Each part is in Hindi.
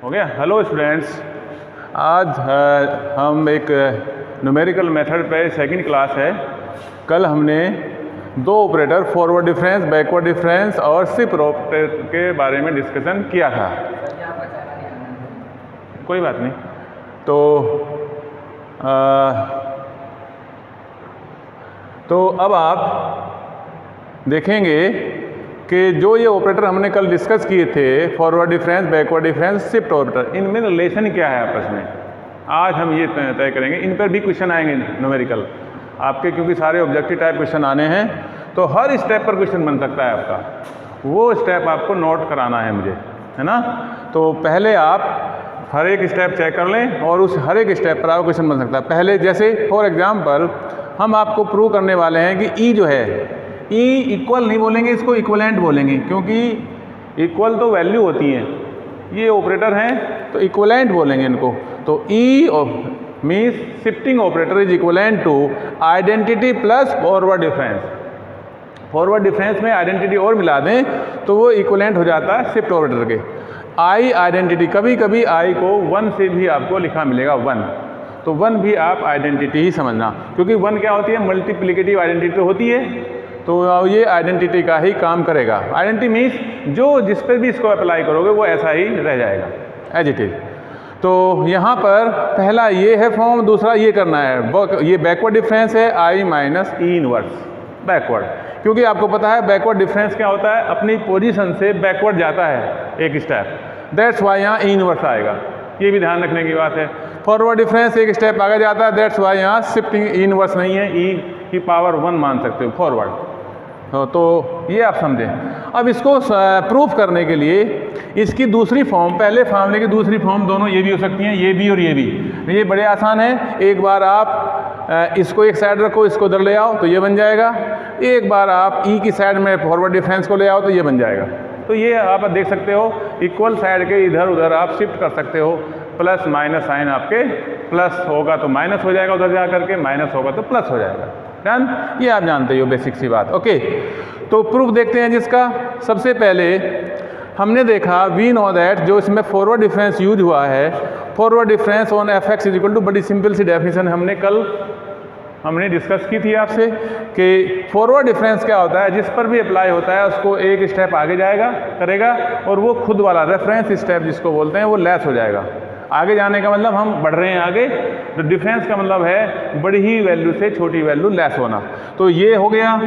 हो गया। हेलो स्टूडेंट्स, आज हम एक न्यूमेरिकल मेथड पे सेकंड क्लास है। कल हमने दो operator forward difference, backward difference और शिफ्ट ऑपरेटर के बारे में डिस्कशन किया था। कोई बात नहीं। तो अब आप देखेंगे कि जो ये ऑपरेटर हमने कल डिस्कस किए थे, forward difference, backward difference, shift operator, इनमें रिलेशन क्या है आपस में, आज हम ये तय करेंगे। इन पर भी क्वेश्चन आएंगे न्यूमेरिकल आपके, क्योंकि सारे ऑब्जेक्टिव टाइप क्वेश्चन आने हैं, तो हर स्टेप पर क्वेश्चन बन सकता है आपका। वो स्टेप आपको नोट कराना है मुझे, है ना। तो पहले आप हर एक स्टेप चेक कर लें और उस हर एक स्टेप पर आपका क्वेश्चन बन सकता है। पहले जैसे फॉर एग्जाम्पल हम आपको प्रूव करने वाले हैं कि ई जो है, ई इक्वल नहीं बोलेंगे, इसको इक्वलेंट बोलेंगे, क्योंकि इक्वल तो वैल्यू होती हैं, ये ऑपरेटर हैं तो इक्वलेंट बोलेंगे इनको। तो E means shifting operator is equivalent to identity plus forward difference. Forward difference में आइडेंटिटी और मिला दें तो वो इक्वलेंट हो जाता है शिफ्ट ऑपरेटर के। आई आइडेंटिटी, कभी कभी आई को 1 से भी आपको लिखा मिलेगा 1, तो 1 भी आप आइडेंटिटी ही समझना, क्योंकि 1 क्या होती है, मल्टीप्लिकेटिव आइडेंटिटी होती है, तो ये आइडेंटिटी का ही काम करेगा। आइडेंटिटी मीन्स जो जिस पर भी इसको अप्लाई करोगे वो ऐसा ही रह जाएगा, एज इट इज। तो यहाँ पर पहला ये है फॉर्म, दूसरा ये करना है, ये बैकवर्ड डिफरेंस है आई माइनस ई इनवर्स बैकवर्ड, क्योंकि आपको पता है बैकवर्ड डिफरेंस क्या होता है, अपनी पोजीशन से बैकवर्ड जाता है एक स्टेप, दैट्स वाई यहाँ ई इनवर्स आएगा, ये भी ध्यान रखने की बात है। फॉरवर्ड डिफरेंस एक स्टेप आगे जाता है, दैट्स वाई यहाँ शिफ्टिंग ई इनवर्स नहीं है, ई की पावर 1 मान सकते हो फॉरवर्ड। तो ये आप समझें। अब इसको प्रूफ करने के लिए इसकी दूसरी फॉर्म, पहले फार्मूले की दूसरी फॉर्म दोनों ये भी हो सकती हैं, ये भी और ये भी। ये बड़े आसान है, एक बार आप इसको एक साइड रखो, इसको उधर ले आओ तो ये बन जाएगा, एक बार आप ई की साइड में फॉरवर्ड डिफरेंस को ले आओ तो ये बन जाएगा। तो ये आप देख सकते हो, इक्वल साइड के इधर उधर आप शिफ्ट कर सकते हो, प्लस माइनस साइन आपके प्लस होगा तो माइनस हो जाएगा, उधर जा करके माइनस होगा तो प्लस हो जाएगा। डन, ये आप जानते हो बेसिक सी बात। ओके, तो प्रूफ देखते हैं जिसका। सबसे पहले हमने देखा वी नो दैट जो इसमें फॉरवर्ड डिफरेंस यूज हुआ है, forward difference on F X is equal to, बड़ी सिंपल सी डेफिनेशन हमने डिस्कस की थी आपसे कि फॉरवर्ड डिफरेंस क्या होता है, जिस पर भी अप्लाई होता है उसको एक स्टेप आगे करेगा और वो खुद वाला रेफरेंस स्टेप जिसको बोलते हैं वो लेस हो जाएगा। आगे जाने का मतलब हम बढ़ रहे हैं आगे, तो डिफरेंस का मतलब है बड़ी ही वैल्यू से छोटी वैल्यू लेस होना। तो ये हो गया।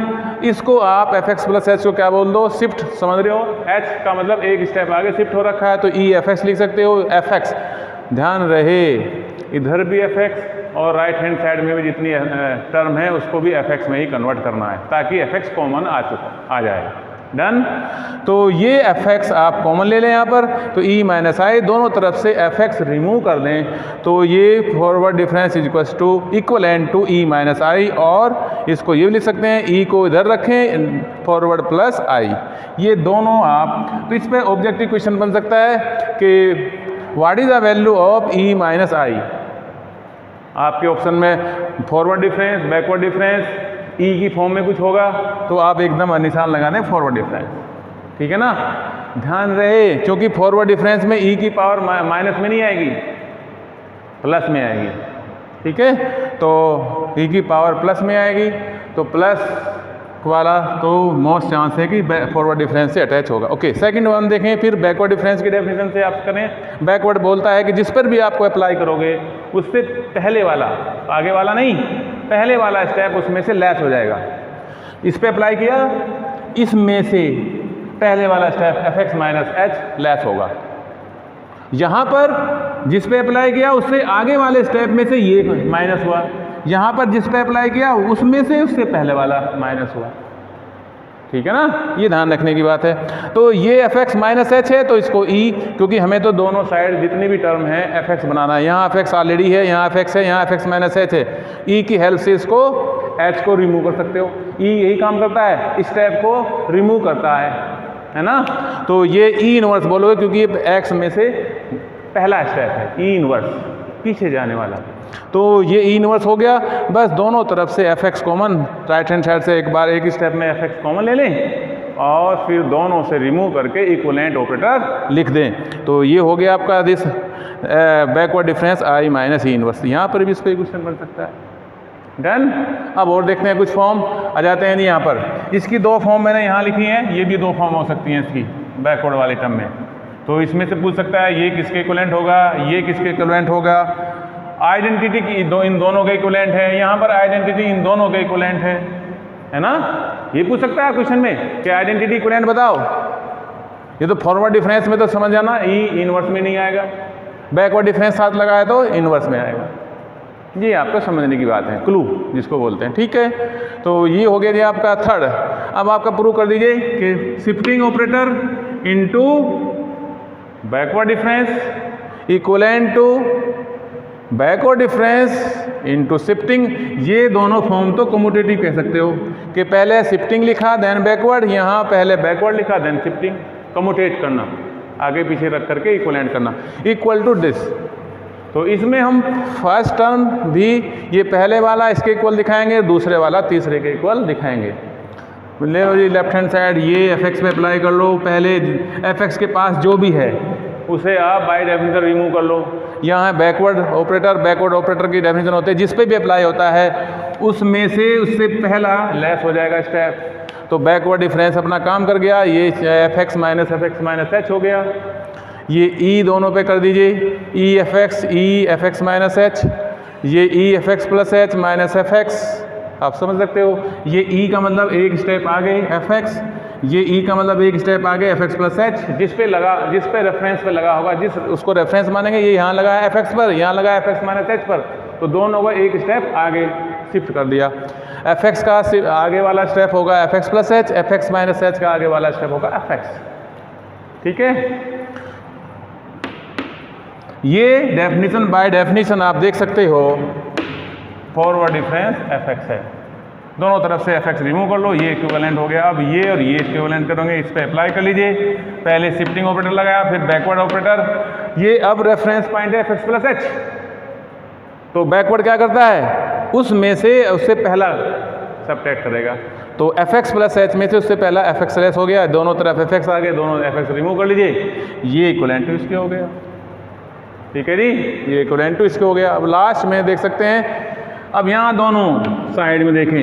इसको आप एफ एक्स प्लस एच को क्या बोल दो, शिफ्ट, समझ रहे हो। एच का मतलब एक स्टेप आगे शिफ्ट हो रखा है तो ई एफ एक्स लिख सकते हो। एफ एक्स, ध्यान रहे इधर भी एफ एक्स और राइट हैंड साइड में भी जितनी टर्म है उसको भी एफ एक्स में ही कन्वर्ट करना है, ताकि एफ एक्स कॉमन आ जाए। डन। तो ये एफ एक्स आप कॉमन ले लें यहाँ पर, तो ई माइनस आई, दोनों तरफ से एफ एक्स रिमूव कर दें, तो ये forward difference is equal to equivalent to E minus I, और इसको ये भी लिख सकते हैं, ई को इधर रखें, फॉरवर्ड प्लस आई, ये दोनों आप। तो इस पर ऑब्जेक्टिव क्वेश्चन बन सकता है कि what is the value of E minus I. आपके ऑप्शन में forward difference, backward difference, E की फॉर्म में कुछ होगा तो आप एकदम निशान लगा दें फॉरवर्ड डिफरेंस, ठीक है ना। ध्यान रहे, क्योंकि फॉरवर्ड डिफरेंस में ई की पावर माइनस में नहीं आएगी, प्लस में आएगी, ठीक है। तो ई की पावर प्लस में आएगी, तो प्लस वाला तो मोस्ट चांस है कि फॉरवर्ड डिफरेंस से अटैच होगा। ओके, सेकंड वन देखें फिर बैकवर्ड डिफरेंस की डेफिनेशन से आप करें। बैकवर्ड बोलता है कि जिस पर भी आपको अप्लाई करोगे उससे पहले वाला, आगे वाला नहीं, पहले वाला स्टेप उसमें से लेस हो जाएगा। इस पे अप्लाई किया, इसमें से पहले वाला step F X minus H less होगा। यहाँ पर जिस पे अप्लाई किया उससे आगे वाले स्टेप में से ये माइनस हुआ, यहाँ पर जिस पे अप्लाई किया उसमें से उससे पहले वाला माइनस हुआ, ठीक है ना। ये ध्यान रखने की बात है। तो ये एफ एक्स माइनस एच है तो इसको ई, क्योंकि हमें तो दोनों साइड जितनी भी टर्म है एफ एक्स बनाना है। यहाँ एफ एक्स ऑलरेडी है, यहाँ एफ एक्स है, यहाँ एफ एक्स माइनस एच है, ई की हेल्प से इसको एच को रिमूव कर सकते हो। ई यही काम करता है, इस स्टेप को रिमूव करता है ना। तो ये ई इनवर्स बोलोगे, क्योंकि ये एक्स में से पहला स्टेप है, ई इनवर्स पीछे जाने वाला। तो ये ई इनवर्स हो गया। बस दोनों तरफ से F x common, right hand side से एक बार एक स्टेप में एफ एक्स कॉमन ले लें, और फिर दोनों से रिमूव करके इक्विवेलेंट ऑपरेटर लिख दें। तो ये हो गया आपका this backward difference I minus E inverse. यहाँ पर भी इस पर क्वेश्चन बन सकता है। डन। अब और देखते हैं कुछ फॉर्म आ जाते हैं जी। यहाँ पर इसकी दो फॉर्म मैंने यहाँ लिखी हैं, ये भी दो फॉर्म हो सकती हैं इसकी बैकवर्ड वाले टर्म में। तो इसमें से पूछ सकता है ये किसके इक्विवेलेंट होगा, ये किसके इक्विवेलेंट होगा। आइडेंटिटी की इन दोनों के इक्विवेलेंट है, यहाँ पर आइडेंटिटी इन दोनों के इक्विवेलेंट है ना। ये पूछ सकता है क्वेश्चन में कि आइडेंटिटी इक्विवेलेंट बताओ। ये तो फॉरवर्ड डिफरेंस में तो समझ जाना ई इनवर्स में नहीं आएगा, बैकवर्ड डिफरेंस साथ लगाया तो इनवर्स में आएगा। ये आपको समझने की बात है, क्लू जिसको बोलते हैं। ठीक है, तो ये हो गया जी आपका थर्ड। अब आपका प्रूव कर दीजिए कि shifting operator into backward difference equivalent to backward difference into shifting. ये दोनों फॉर्म तो कम्यूटेटिव कह सकते हो कि पहले शिफ्टिंग लिखा देन बैकवर्ड, यहाँ पहले बैकवर्ड लिखा देन शिफ्टिंग। कम्यूटेट करना, आगे पीछे रख करके इक्विवेलेंट करना, इक्वल टू दिस। तो इसमें हम फर्स्ट टर्म भी ये पहले वाला इसके इक्वल दिखाएंगे, दूसरे वाला तीसरे के इक्वल दिखाएंगे। ले लो जी लेफ्ट हैंड साइड, ये एफ एक्स पे अप्लाई कर लो। पहले एफ एक्स के पास जो भी है उसे आप बाय डेफिनेशन रिमूव कर लो। यहाँ बैकवर्ड ऑपरेटर की डेफिनेशन होती है, जिस पे भी अप्लाई होता है उसमें से उससे पहला लेस हो जाएगा स्टेप। तो बैकवर्ड डिफरेंस अपना काम कर गया। ये एफ एक्स माइनस एच हो गया। ये ई दोनों पे कर दीजिए, E F X minus H, ये E F X plus H minus F X. आप समझ सकते हो, ये ई का मतलब एक स्टेप आगे एफ एक्स, ये ई का मतलब एक स्टेप आगे एफ एक्स प्लस एच। जिस पे रेफरेंस पे लगा होगा, जिस उसको रेफरेंस मानेंगे, ये यहाँ लगा है एफ एक्स पर, यहाँ लगा है एफ एक्स माइनस एच पर, तो दोनों को एक स्टेप आगे शिफ्ट कर दिया। एफ एक्स का आगे वाला स्टेप होगा F X plus H, F X minus H का आगे वाला स्टेप होगा एफ एक्स। ठीक है, ये डेफिनेशन बाय डेफिनेशन आप देख सकते हो फॉरवर्ड डिफरेंस एफ एक्स है। दोनों तरफ से एफ एक्स रिमूव कर लो, ये इक्विवेलेंट हो गया। अब ये और ये इक्विवेलेंट करोगे, इस पे अप्लाई कर लीजिए। पहले शिफ्टिंग ऑपरेटर लगाया, फिर बैकवर्ड ऑपरेटर। ये अब रेफरेंस पॉइंट है एफ एक्स प्लस एच, तो बैकवर्ड क्या करता है, उसमें से उससे पहला सबट्रैक्ट करेगा। तो एफ एक्स प्लस एच में से उससे पहला एफ एक्स लेस हो गया, दोनों तरफ एफ एक्स आ गए, दोनों एफ एक्स रिमूव कर लीजिए। ये इक्विवेलेंट टू इसके हो गया। ठीक है जी, ये इक्विवेलेंट टू इसके हो गया। अब लास्ट में देख सकते हैं, अब यहाँ दोनों साइड में देखें,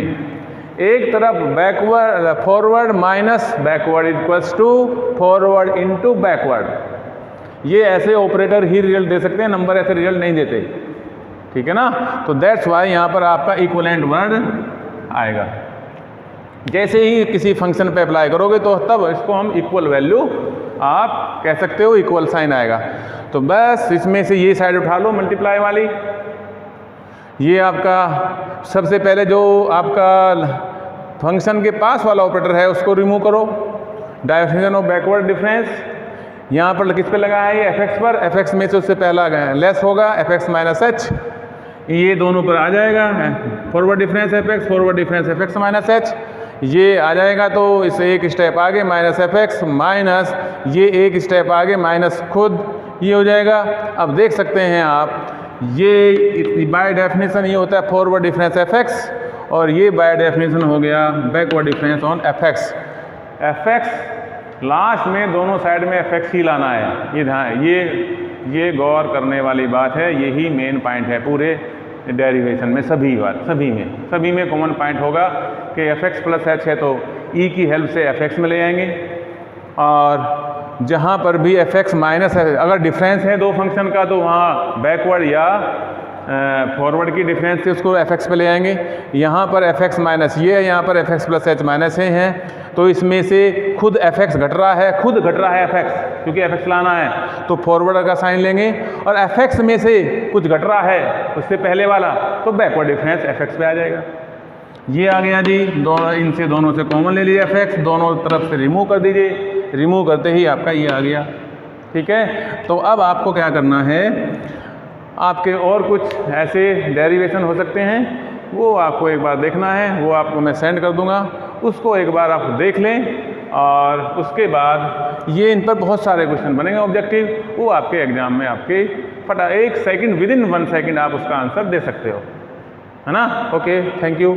एक तरफ forward minus backward equals to forward into backward. ये ऐसे ऑपरेटर ही रिजल्ट दे सकते हैं, नंबर ऐसे रिजल्ट नहीं देते। ठीक है ना, तो दैट्स वाई यहाँ पर आपका इक्विवेलेंट वर्ड आएगा। जैसे ही किसी फंक्शन पे अप्लाई करोगे तो तब इसको हम इक्वल वैल्यू आप कह सकते हो, इक्वल साइन आएगा। तो बस इसमें से ये साइड उठा लो मल्टीप्लाई वाली। ये आपका सबसे पहले जो आपका फंक्शन के पास वाला ऑपरेटर है उसको रिमूव करो। डेफिनेशन ऑफ बैकवर्ड डिफरेंस यहाँ पर किस पे लगा है, ये एफ एक्स पर। एफ एक्स में से उससे पहला लेस होगा एफ एक्स माइनस एच, ये दोनों पर आ जाएगा। Forward difference F x, forward difference F X minus H, ये आ जाएगा। तो इसे एक स्टेप आगे माइनस एफ एक्स माइनस ये एक स्टेप आगे माइनस खुद, ये हो जाएगा। अब देख सकते हैं आप, ये बाय डेफिनेशन ये होता है फॉरवर्ड डिफरेंस एफ एक्स, और ये बाय डेफिनेशन हो गया backward difference on F x. F x last में दोनों साइड में एफ एक्स ही लाना है। ये ध्यान, ये गौर करने वाली बात है, यही मेन पॉइंट है पूरे डेरिवेशन में। सभी में कॉमन पॉइंट होगा कि एफ एक्स प्लस एच है तो ई की हेल्प से एफ एक्स में ले आएंगे, और जहाँ पर भी एफ एक्स माइनस है, अगर डिफरेंस है दो फंक्शन का तो वहाँ बैकवर्ड या फॉरवर्ड की डिफरेंस से उसको एफ एक्स पे ले आएंगे। यहाँ पर एफ एक्स माइनस ये है, यहाँ पर F X plus H minus है, तो इसमें से खुद एफ एक्स घट रहा है एफ एक्स, क्योंकि एफ एक्स लाना है तो फॉरवर्ड का साइन लेंगे, और एफ एक्स में से कुछ घट रहा है उससे पहले वाला, तो बैकवर्ड डिफरेंस एफ एक्स पे आ जाएगा। ये आ गया जी, दोनों से कॉमन ले लीजिए एफ एक्स, दोनों तरफ से रिमूव कर दीजिए। रिमूव करते ही आपका ये आ गया। ठीक है, तो अब आपको क्या करना है, आपके और कुछ ऐसे डेरिवेशन हो सकते हैं, वो आपको एक बार देखना है, वो आपको मैं सेंड कर दूंगा, उसको एक बार आप देख लें, और उसके बाद ये इन पर बहुत सारे क्वेश्चन बनेंगे ऑब्जेक्टिव, वो आपके एग्जाम में आपके विदिन 1 सेकंड आप उसका आंसर दे सकते हो, है ना। Okay, thank you.